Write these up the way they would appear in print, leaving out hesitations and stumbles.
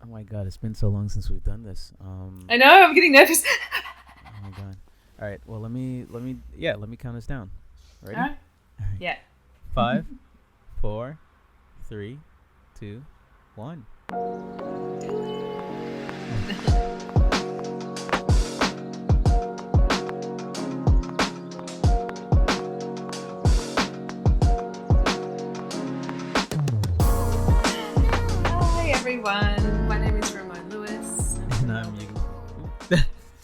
Oh my god, it's been so long since we've done this. I know, I'm getting nervous. Oh my god. All right. Well, let me count us down. Ready? Alright. All right. Yeah. 5, 4, 3, 2, 1. Hi everyone. My name is Ramon Lewis. And I'm you.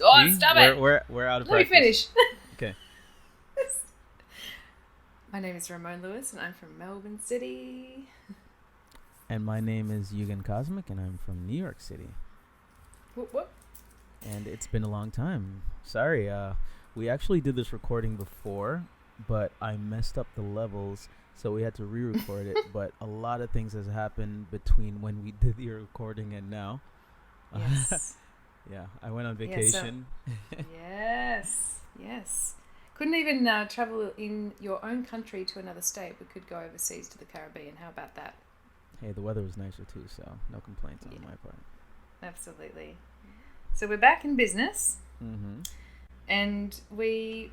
Oh, See? stop it! We're out of Let me practice. finish. Okay. My name is Ramon Lewis and I'm from Melbourne City. And my name is Yugen Cosmic, and I'm from New York City. Whoop, whoop. And it's been a long time. Sorry. We actually did this recording before, but I messed up the levels, so we had to re-record it. But a lot of things has happened between when we did the recording and now. Yes. Yeah, I went on Yeah, so- vacation. Yes. Couldn't even travel in your own country to another state. We could go overseas to the Caribbean. How about that? Hey, the weather was nicer too, so no complaints on Yeah. my part. Absolutely. So we're back in business. Mm-hmm. And we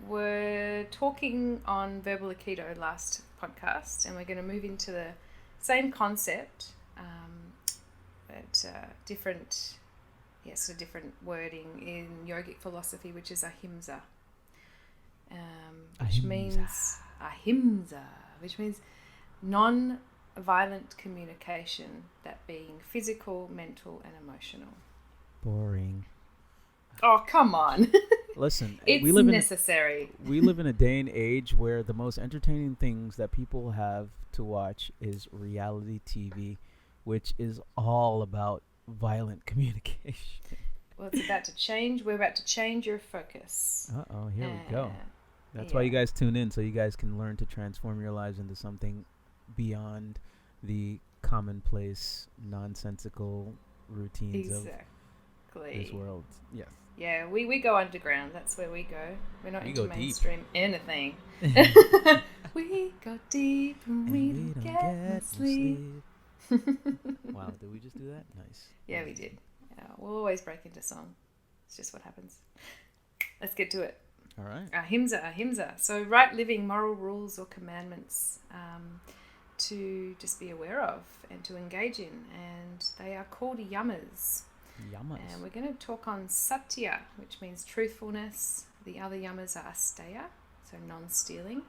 were talking on Verbal Aikido last podcast, and we're going to move into the same concept, but different wording in yogic philosophy, which is AHIMSA, which means non-violent communication, that being physical, mental, and emotional. Boring. Oh, come on. Listen, It's we live necessary. we live in a day and age where the most entertaining things that people have to watch is reality TV, which is all about violent communication. Well, it's about to change. We're about to change your focus. Uh-oh, here we go. That's yeah. why you guys tune in, so you guys can learn to transform your lives into something beyond the commonplace, nonsensical routines of this world. Yes. Yeah, we go underground. That's where we go. We're not We into go deep. mainstream anything. We go deep and we don't get no sleep. Wow, did we just do that? Nice. Yeah, we did. Yeah, we'll always break into song. It's just what happens. Let's get to it. All right. Ahimsa. So right living, moral rules or commandments to just be aware of and to engage in. And they are called yamas. Yamas. And we're going to talk on Satya, which means truthfulness. The other yamas are asteya, so non-stealing.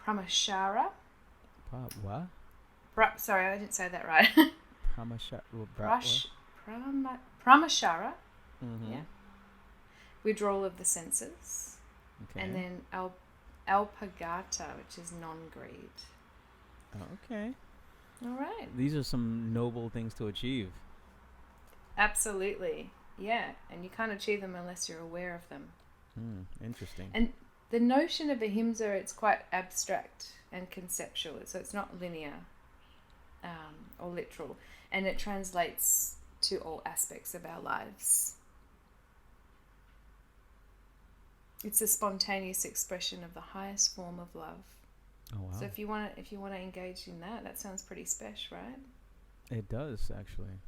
Pramashara. What? Sorry, I didn't say that right. Pramashara. Mm-hmm. Yeah. Withdrawal of the senses. Okay. And then alpagata, which is non-greed. Okay. All right. These are some noble things to achieve. Absolutely. Yeah. And you can't achieve them unless you're aware of them. Interesting. And the notion of ahimsa, it's quite abstract and conceptual. So it's not linear or literal. And it translates to all aspects of our lives. It's a spontaneous expression of the highest form of love. Oh wow. So if you want to engage in that sounds pretty special, right? It does actually.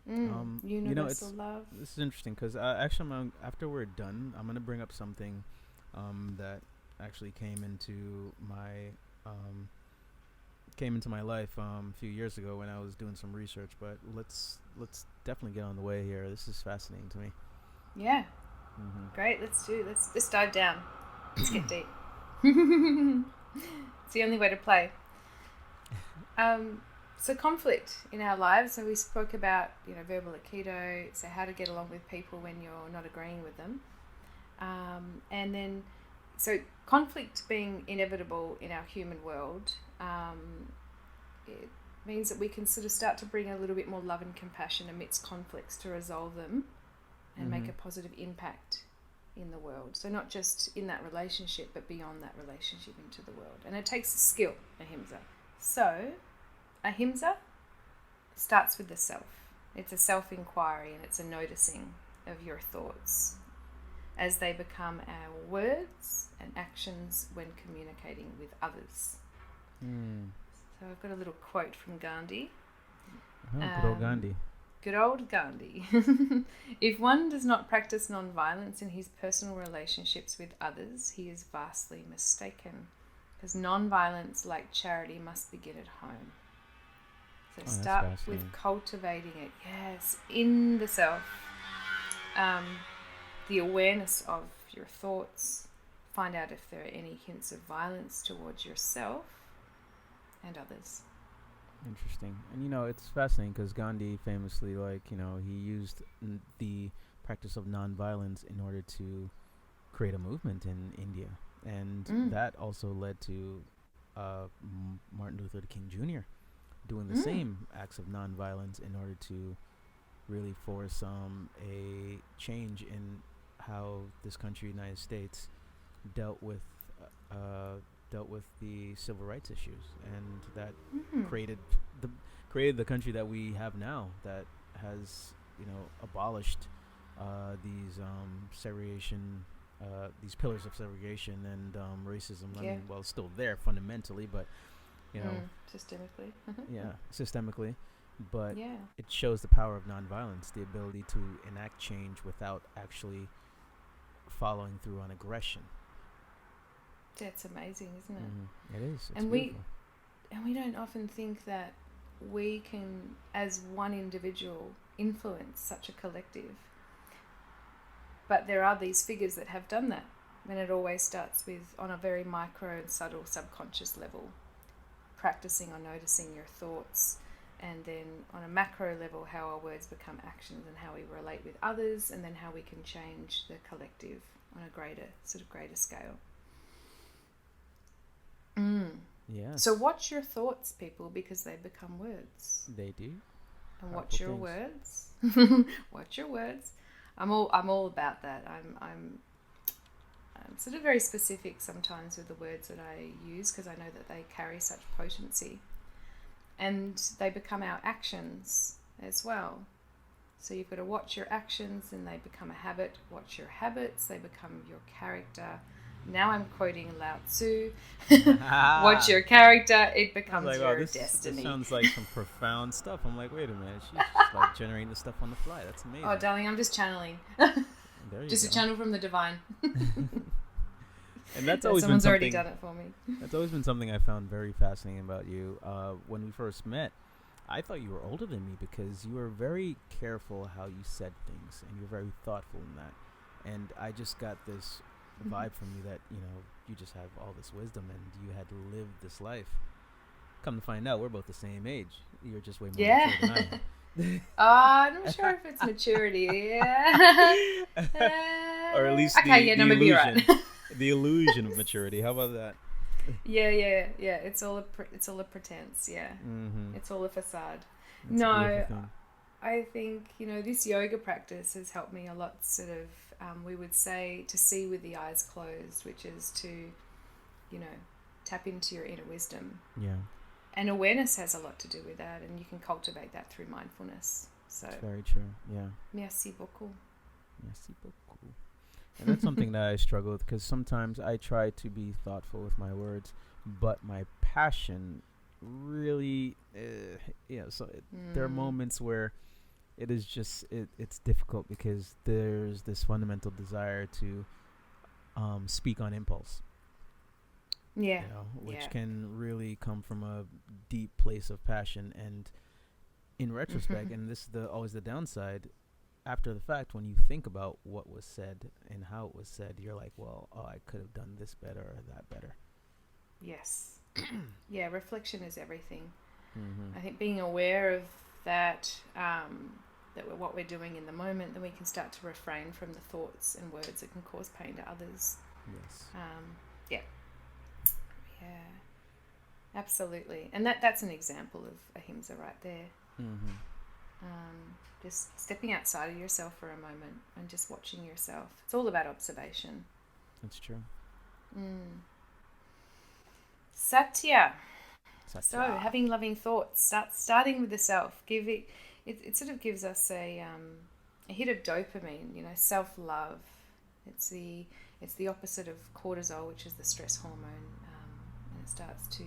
Universal love. This is interesting because actually, after we're done, I'm gonna bring up something that actually came into my life a few years ago when I was doing some research. But let's definitely get on the way here. This is fascinating to me. Yeah. Mm-hmm. Great. Let's dive down. Let's get deep. It's the only way to play. So conflict in our lives. So we spoke about, verbal aikido. So how to get along with people when you're not agreeing with them. And then, so conflict being inevitable in our human world, it means that we can sort of start to bring a little bit more love and compassion amidst conflicts to resolve them and make a positive impact in the world. So not just in that relationship, but beyond that relationship into the world. And it takes skill, ahimsa. So ahimsa starts with the self. It's a self-inquiry and it's a noticing of your thoughts as they become our words and actions when communicating with others. So I've got a little quote from Gandhi. Oh, good old Gandhi. Good old Gandhi. If one does not practice non-violence in his personal relationships with others, he is vastly mistaken. Because non-violence, like charity, must begin at home. So Oh, that's start with fascinating. cultivating it. Yes, in the self. The awareness of your thoughts. Find out if there are any hints of violence towards yourself and others. Interesting. And it's fascinating because Gandhi famously, he used the practice of nonviolence in order to create a movement in India. And that also led to Martin Luther King Jr. doing the same acts of nonviolence in order to really force a change in how this country, United States, dealt with uh, dealt with the civil rights issues, and that created the created the country that we have now, that has abolished these segregation, these pillars of segregation and racism. I mean, well, it's still there fundamentally, but systemically. yeah, systemically. But Yeah. it shows the power of nonviolence, the ability to enact change without actually following through on aggression. That's amazing, isn't it? It is. It's And beautiful. we don't often think that we can, as one individual, influence such a collective. But there are these figures that have done that. And it always starts with, on a very micro and subtle subconscious level, practicing on noticing your thoughts, and then on a macro level, how our words become actions and how we relate with others, and then how we can change the collective on a greater scale. Yes. So watch your thoughts, people, because they become words. They do. And Powerful watch your things. words. Watch your words. I'm all about that. I'm sort of very specific sometimes with the words that I use, because I know that they carry such potency, and they become our actions as well. So you've got to watch your actions, and they become a habit. Watch your habits, they become your character. Now I'm quoting Lao Tzu. Watch your character, it becomes your destiny. This sounds like some profound stuff. I'm like, wait a minute, she's just like generating the stuff on the fly. That's amazing. Oh, darling, I'm just channeling. There you just go. a channel from the divine. And that's always someone's been already done it for me. That's always been something I found very fascinating about you. When we first met, I thought you were older than me because you were very careful how you said things, and you're very thoughtful in that. And I just got this vibe from you that you just have all this wisdom, and you had lived this life. Come to find out, we're both the same age. You're just way more mature than I am. I'm not sure if it's maturity. Or at least okay, the no, maybe you're right. The illusion of maturity. How about that? Yeah. It's all a pretense. Yeah, it's all a facade. That's no, I think this yoga practice has helped me a lot. Sort of, we would say to see with the eyes closed, which is to, tap into your inner wisdom. Yeah. And awareness has a lot to do with that, and you can cultivate that through mindfulness. So. That's very true. Yeah. Merci beaucoup. Merci beaucoup. And that's something that I struggle with, because sometimes I try to be thoughtful with my words, but my passion really, there are moments where it is just, it's difficult because there's this fundamental desire to speak on impulse. Yeah. Which can really come from a deep place of passion. And in retrospect, and this is always the downside, after the fact, when you think about what was said and how it was said, you're like, well, I could have done this better or that better. Yes. Yeah, reflection is everything. I think being aware of that, that what we're doing in the moment, then we can start to refrain from the thoughts and words that can cause pain to others. Yes. Yeah. Absolutely. And that's an example of AHIMSA right there. Just stepping outside of yourself for a moment and just watching yourself. It's all about observation. That's true. Satya. So having loving thoughts, starting with the self. It sort of gives us a hit of dopamine. Self-love. It's the opposite of cortisol, which is the stress hormone, and it starts to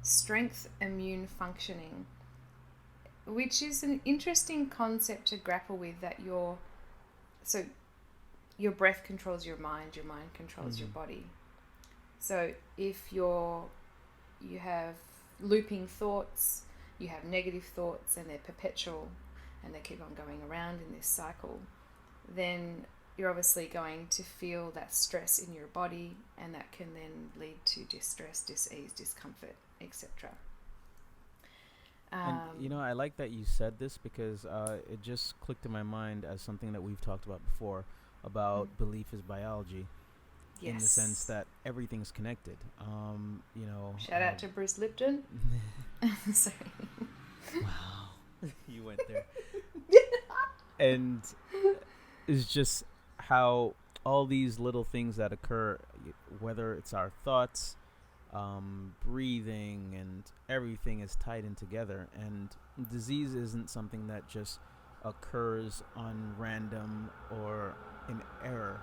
strengthen immune functioning. which is an interesting concept to grapple with, that your breath controls your mind controls your body. So if you have looping thoughts, you have negative thoughts, and they're perpetual and they keep on going around in this cycle, then you're obviously going to feel that stress in your body, and that can then lead to distress, dis-ease, discomfort, etc. And I like that you said this, because it just clicked in my mind as something that we've talked about before, about belief is biology. Yes. In the sense that everything's connected. Shout out to Bruce Lipton. Sorry. Wow. You went there. And it's just how all these little things that occur, whether it's our thoughts, breathing, and everything is tied in together. And disease isn't something that just occurs on random or in error.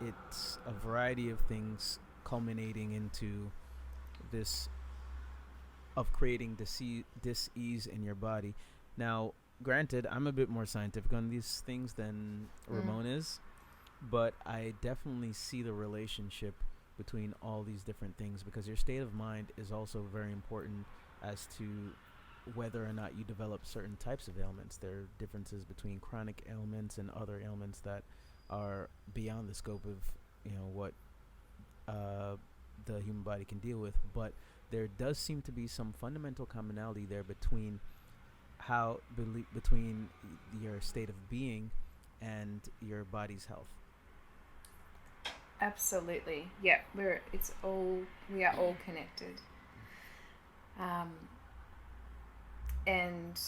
It's a variety of things culminating into this, of creating dis-ease in your body. Now, granted, I'm a bit more scientific on these things than Ramon is, but I definitely see the relationship between all these different things, because your state of mind is also very important as to whether or not you develop certain types of ailments. There are differences between chronic ailments and other ailments that are beyond the scope of what the human body can deal with, but there does seem to be some fundamental commonality there between between your state of being and your body's health. Absolutely, yeah. We are all connected, and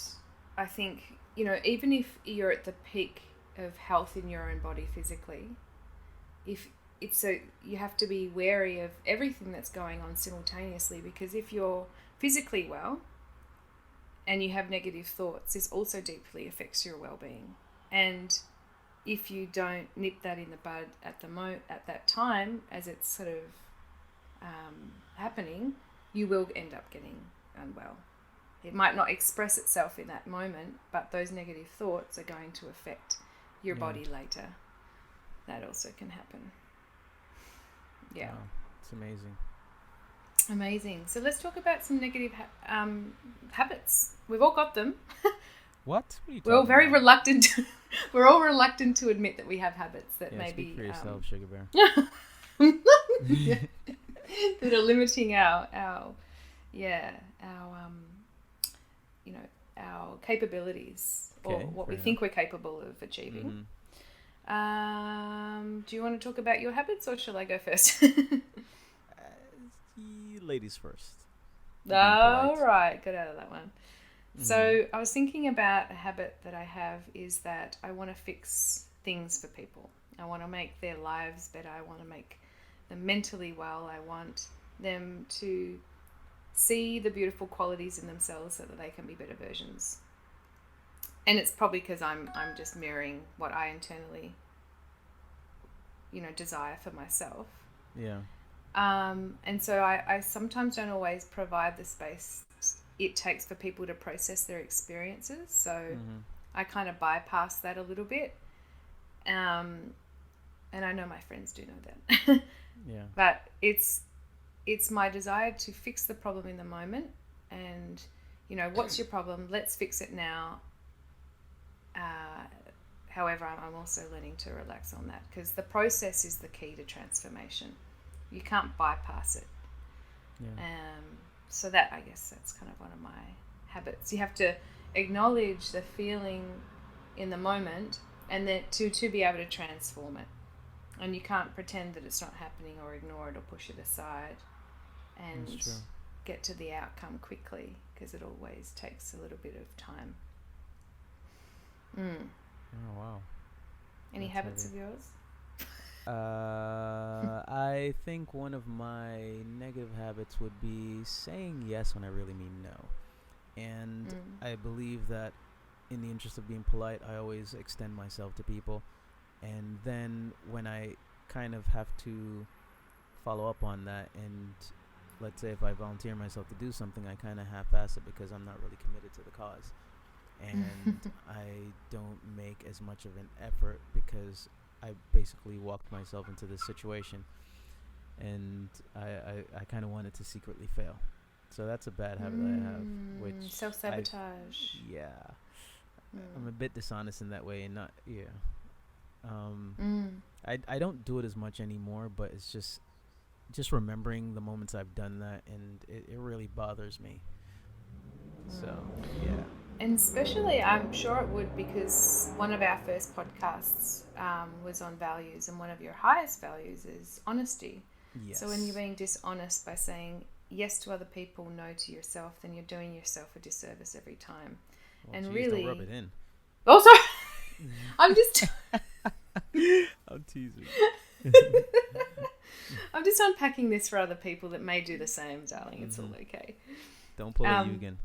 I think even if you're at the peak of health in your own body physically, you have to be wary of everything that's going on simultaneously, because if you're physically well and you have negative thoughts, this also deeply affects your well-being. And if you don't nip that in the bud at that time, as it's sort of happening, you will end up getting unwell. It might not express itself in that moment, but those negative thoughts are going to affect your body later. That also can happen. Yeah. Wow. It's Amazing. So let's talk about some negative habits. We've all got them. What? What are you We're all very about? reluctant. We're all reluctant to admit that we have habits that Speak for yourself, Sugar Bear. that are limiting our capabilities, or what we think we're capable of achieving. Do you want to talk about your habits, or shall I go first? Ladies first. All right, get out of that one. So I was thinking about a habit that I have, is that I want to fix things for people. I want to make their lives better. I want to make them mentally well. I want them to see the beautiful qualities in themselves so that they can be better versions. And it's probably because I'm just mirroring what I internally, desire for myself. Yeah. And so I sometimes don't always provide the space it takes for people to process their experiences. So I kind of bypass that a little bit. And I know my friends do know that. Yeah. But it's my desire to fix the problem in the moment. And, what's your problem? Let's fix it now. However, I'm also learning to relax on that, because the process is the key to transformation. You can't bypass it. Yeah. So I guess that's kind of one of my habits. You have to acknowledge the feeling in the moment, and then to be able to transform it. And you can't pretend that it's not happening, or ignore it, or push it aside, and get to the outcome quickly, because it always takes a little bit of time. Oh, wow. Any habits of yours? I think one of my negative habits would be saying yes when I really mean no. And I believe that in the interest of being polite, I always extend myself to people. And then when I kind of have to follow up on that and let's say if I volunteer myself to do something, I kind of half-ass it because I'm not really committed to the cause, and I don't make as much of an effort because I basically walked myself into this situation, and I kind of wanted to secretly fail. So that's a bad habit that I have, which self-sabotage. Yeah, I'm a bit dishonest in that way, and not I don't do it as much anymore, but it's just remembering the moments I've done that, and it really bothers me. So yeah. And especially, I'm sure it would, because one of our first podcasts was on values, and one of your highest values is honesty. Yes. So when you're being dishonest by saying yes to other people, no to yourself, then you're doing yourself a disservice every time. Well, and geez, really, don't rub it in. Oh, sorry. I'm just. I'm teasing. I'm just unpacking this for other people that may do the same, darling. It's all okay. Don't pull a Yugen.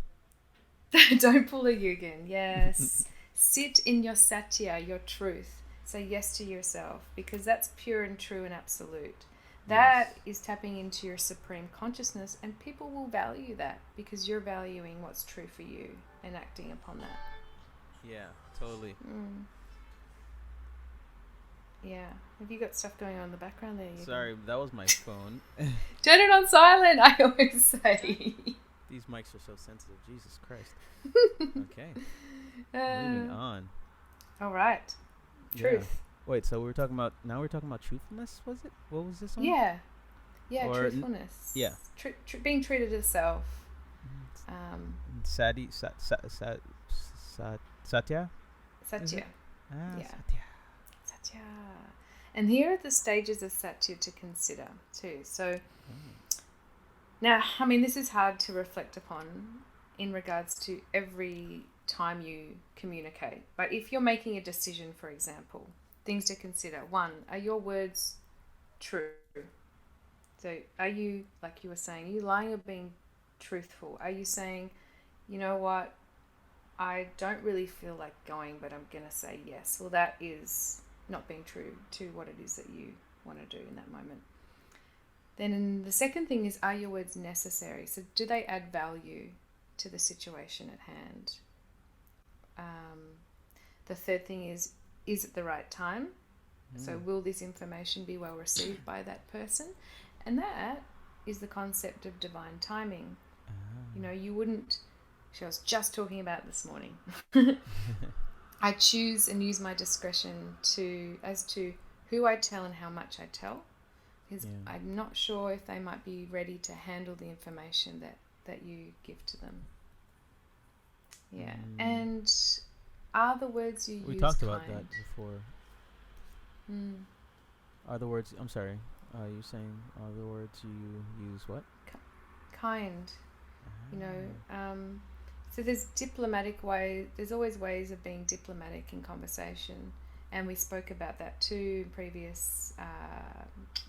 Don't pull a Yugen. Yes. Sit in your Satya, your truth. Say yes to yourself, because that's pure and true and absolute. That is tapping into your supreme consciousness, and people will value that because you're valuing what's true for you and acting upon that. Yeah, totally. Yeah. Have you got stuff going on in the background there? Sorry, that was my phone. Turn it on silent, I always say. These mics are so sensitive. Jesus Christ. Okay. Moving on. All right. Truth. Yeah. Wait, so we're talking about truthfulness, was it? What was this one? Yeah. Yeah, truthfulness. Yeah. Being true to yourself. Satya? Satya. Satya. Satya. And here are the stages of Satya to consider too. So now, I mean, this is hard to reflect upon in regards to every time you communicate. But if you're making a decision, for example, things to consider. 1, are your words true? So are you, like you were saying, are you lying or being truthful? Are you saying, you know what, I don't really feel like going, but I'm going to say yes? Well, that is not being true to what it is that you want to do in that moment. Then the second thing is, are your words necessary? So do they add value to the situation at hand? The third thing is it the right time? So will this information be well received by that person? And that is the concept of divine timing. You know, you wouldn't, I was just talking about this morning. I choose and use my discretion as to who I tell and how much I tell, because I'm not sure if they might be ready to handle the information that you give to them. Yeah. And are the words you use We talked kind? about that before. Are the words, I'm sorry, you're saying are the words you use what? Kind. You know, so there's diplomatic ways, there's always ways of being diplomatic in conversation. And we spoke about that too in previous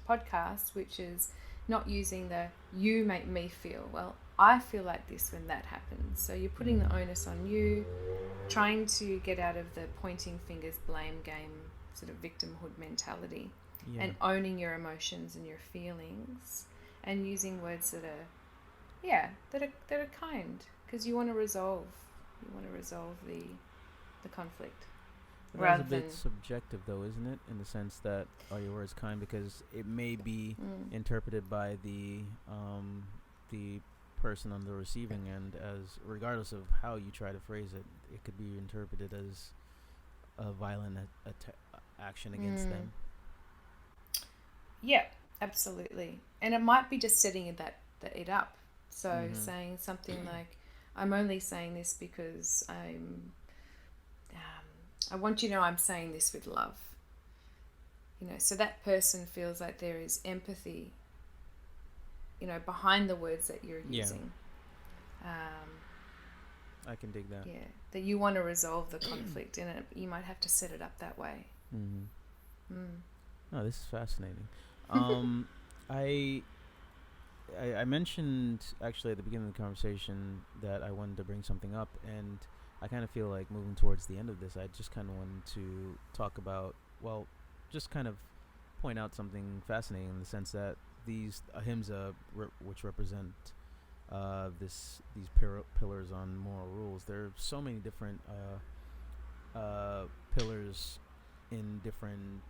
podcasts, which is not using the you make me feel. Well, I feel like this when that happens. So you're putting the onus on you, trying to get out of the pointing fingers, blame game, sort of victimhood mentality, and owning your emotions and your feelings, and using words that are kind, because you want to resolve the conflict. That's a bit subjective, though, isn't it? In the sense that are your words kind, because it may be interpreted by the person on the receiving end as, regardless of how you try to phrase it, it could be interpreted as a violent action against them. Yeah, absolutely. And it might be just setting it up. So saying something like, I'm only saying this because I want you to know I'm saying this with love. You know, so that person feels like there is empathy, you know, behind the words that you're using. I can dig that. Yeah, that you want to resolve the conflict, and you might have to set it up that way. Oh, this is fascinating. I mentioned actually at the beginning of the conversation that I wanted to bring something up, and I kind of feel like moving towards the end of this, I just kind of wanted to talk about, well, just kind of point out something fascinating in the sense that these AHIMSA, which represent these pillars on moral rules. There are so many different pillars in different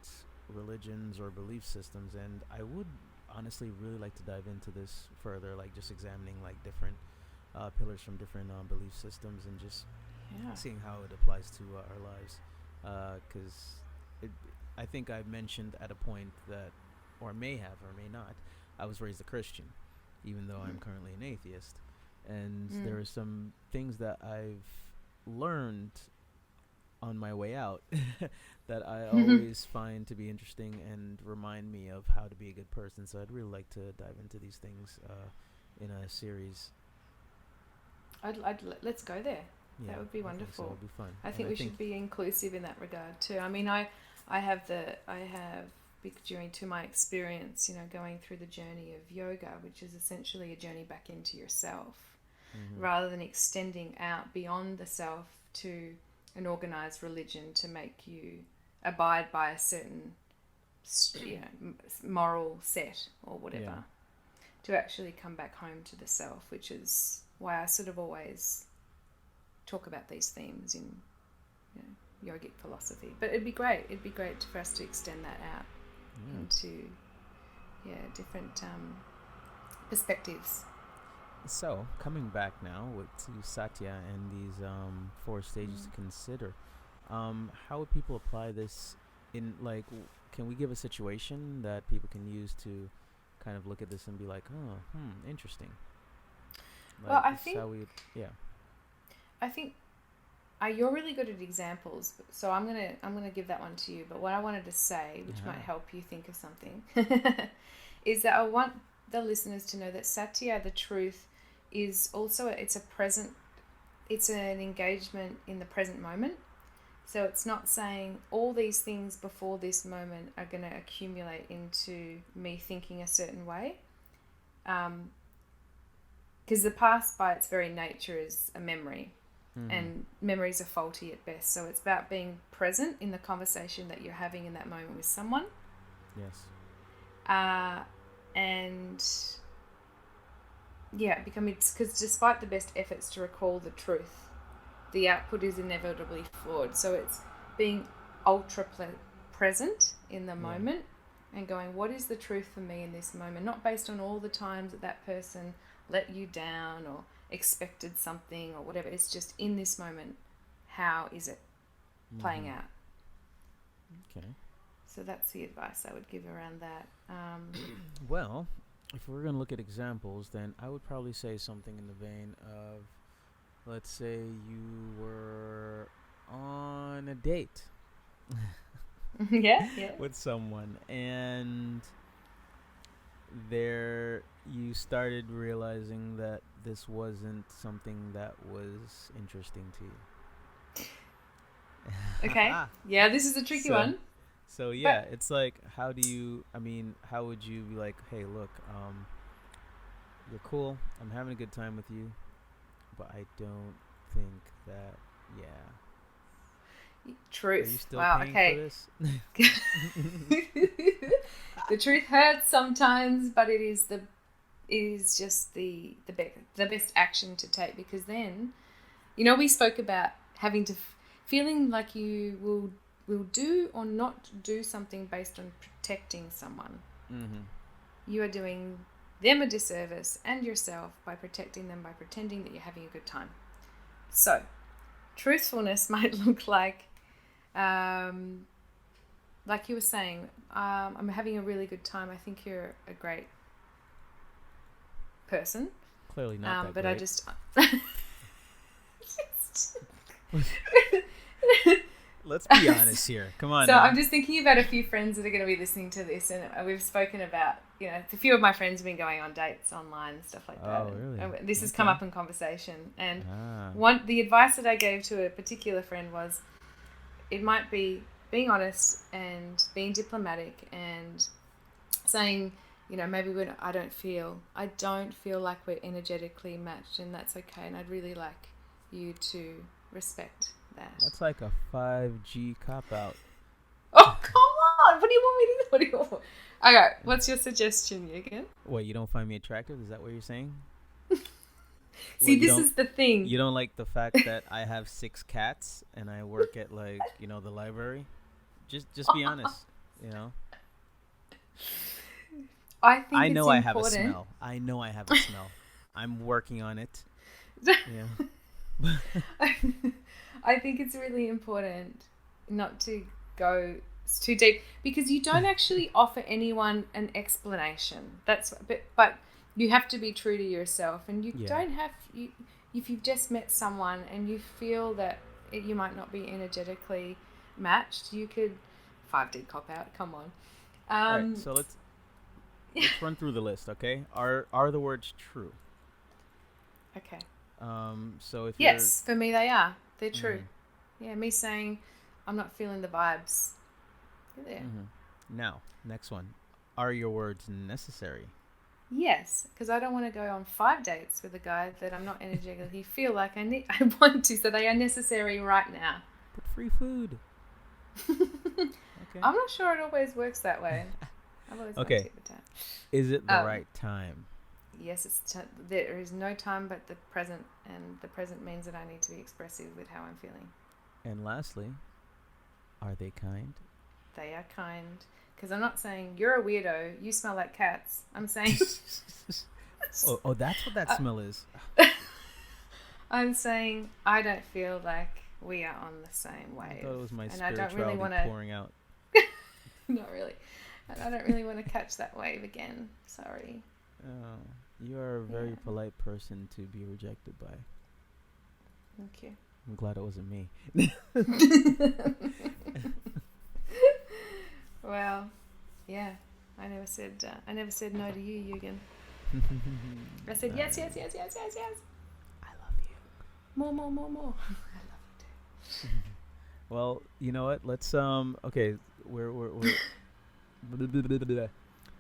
religions or belief systems, and I would honestly really like to dive into this further, like just examining like different pillars from different belief systems and just seeing how it applies to our lives. Because I think I mentioned at a point that, or may have or may not, I was raised a Christian, even though I'm currently an atheist. And there are some things that I've learned on my way out that I always find to be interesting and remind me of how to be a good person. So I'd really like to dive into these things in a series. Let's go there. Yeah, that would be wonderful. That would be fun. I think we should be inclusive in that regard too. I mean, I have during to my experience, going through the journey of yoga, which is essentially a journey back into yourself, rather than extending out beyond the self to an organized religion to make you abide by a certain, moral set or whatever. Yeah. To actually come back home to the self, which is why I sort of always talk about these themes in yogic philosophy. But it'd be great for us to extend that out into different perspectives. So coming back now to Satya and these 4 stages to consider, how would people apply this in, like, can we give a situation that people can use to kind of look at this and be like, oh, interesting? Like, well, I think you're really good at examples, so I'm gonna give that one to you. But what I wanted to say, which might help you think of something, is that I want the listeners to know that Satya, the truth, is also it's an engagement in the present moment. So it's not saying all these things before this moment are going to accumulate into me thinking a certain way. Because the past by its very nature is a memory. And memories are faulty at best. So it's about being present in the conversation that you're having in that moment with someone. Yes. And because despite the best efforts to recall the truth, the output is inevitably flawed. So it's being ultra present in the moment and going, what is the truth for me in this moment? Not based on all the times that person let you down or expected something or whatever. It's just in this moment, how is it playing out? Okay. So that's the advice I would give around that. Well, if we're going to look at examples, then I would probably say something in the vein of, let's say you were on a date with someone, and there you started realizing that this wasn't something that was interesting to you. Okay. Yeah, this is a tricky one. So yeah, it's like, how would you be like, hey, look, you're cool, I'm having a good time with you, but I don't think that, Truth. Are you still paying okay. for this? The truth hurts sometimes, but it is just the best action to take, because then, we spoke about having to feeling like you will do or not do something based on protecting someone. You are doing them a disservice and yourself by protecting them, by pretending that you're having a good time. So truthfulness might look like you were saying, I'm having a really good time. I think you're a great person. Clearly not that but great. I just Let's be honest here. Come on. So now. I'm just thinking about a few friends that are going to be listening to this, and we've spoken about, a few of my friends have been going on dates online and stuff like that. Oh, really? And this has come up in conversation. And Ah. the advice that I gave to a particular friend was, it might be being honest and being diplomatic and saying, maybe I don't feel like we're energetically matched, and that's okay. And I'd really like you to respect that. That's like a 5G cop out. Oh, come What do you want me to do? What do you want? Okay, what's your suggestion, Yugen? What, you don't find me attractive? Is that what you're saying? See, What, this is the thing. You don't like the fact that I have 6 cats and I work at, like, the library? Just be honest, I think I know I it's have a important. smell. I know I have a smell. I'm working on it. Yeah. I think it's really important not to go too deep because you don't actually offer anyone an explanation. But you have to be true to yourself, and you don't have if you've just met someone and you feel that you might not be energetically matched, you could 5D cop out. Come on. All right, so let's run through the list, okay? Are the words true? Okay. So if yes, for me they are. They're true. Yeah, me saying I'm not feeling the vibes. You're there. Now, next one. Are your words necessary? Yes, because I don't want to go on 5 dates with a guy that I'm not energetically feel like I want to. So they are necessary right now. But free food. Okay. I'm not sure it always works that way. I've always okay. Take the time. Is it the right time? Yes, there is no time but the present, and the present means that I need to be expressive with how I'm feeling. And lastly, are they kind? They are kind. Because I'm not saying you're a weirdo, you smell like cats. I'm saying... oh, that's what that smell is. I'm saying I don't feel like we are on the same wave. I thought it was my and spirituality I don't really wanna... pouring out. Not really. And I don't really want to catch that wave again. Sorry. Oh, you are a very polite person to be rejected by. Thank you. I'm glad it wasn't me. Well, yeah. I never said no to you, Yugen. I said yes. I love you. More. I love you too. Well, you know what? Let's okay, we're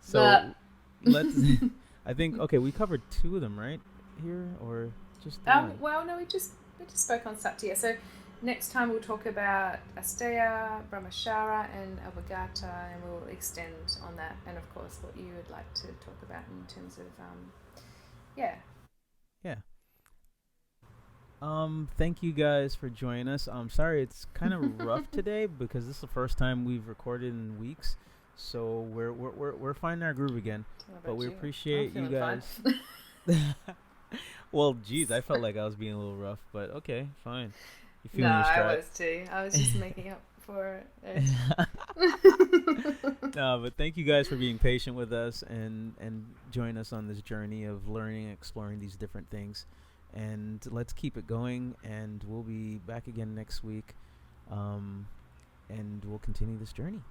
so let's I think we covered 2 of them, right? Here or just one? Well, no, we just spoke on Satya. So next time we'll talk about Asteya, Brahmachara, and Avagata, and we'll extend on that, and of course what you would like to talk about in terms of yeah. Thank you guys for joining us. I'm sorry it's kind of rough today because this is the first time we've recorded in weeks, so we're finding our groove again. But we appreciate you guys. Well, geez, I felt like I was being a little rough, but okay, fine. You feeling your stride? I was too. I was just making up for it. No, but thank you guys for being patient with us and join us on this journey of learning and exploring these different things. And let's keep it going, and we'll be back again next week, and we'll continue this journey.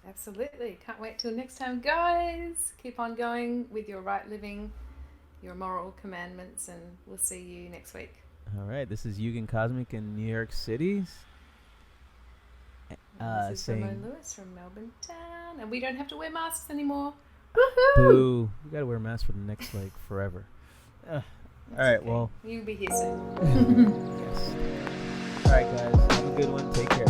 Absolutely. Can't wait till next time, guys. Keep on going with your right living, your moral commandments, and we'll see you next week. All right. This is Yugen Cosmic in New York City. This is Ramon Lewis from Melbourne Town, and we don't have to wear masks anymore. Woohoo! Boo! We gotta wear masks for the next forever. All right. Okay. Well, you'll be here soon. Yes. All right, guys. Have a good one. Take care.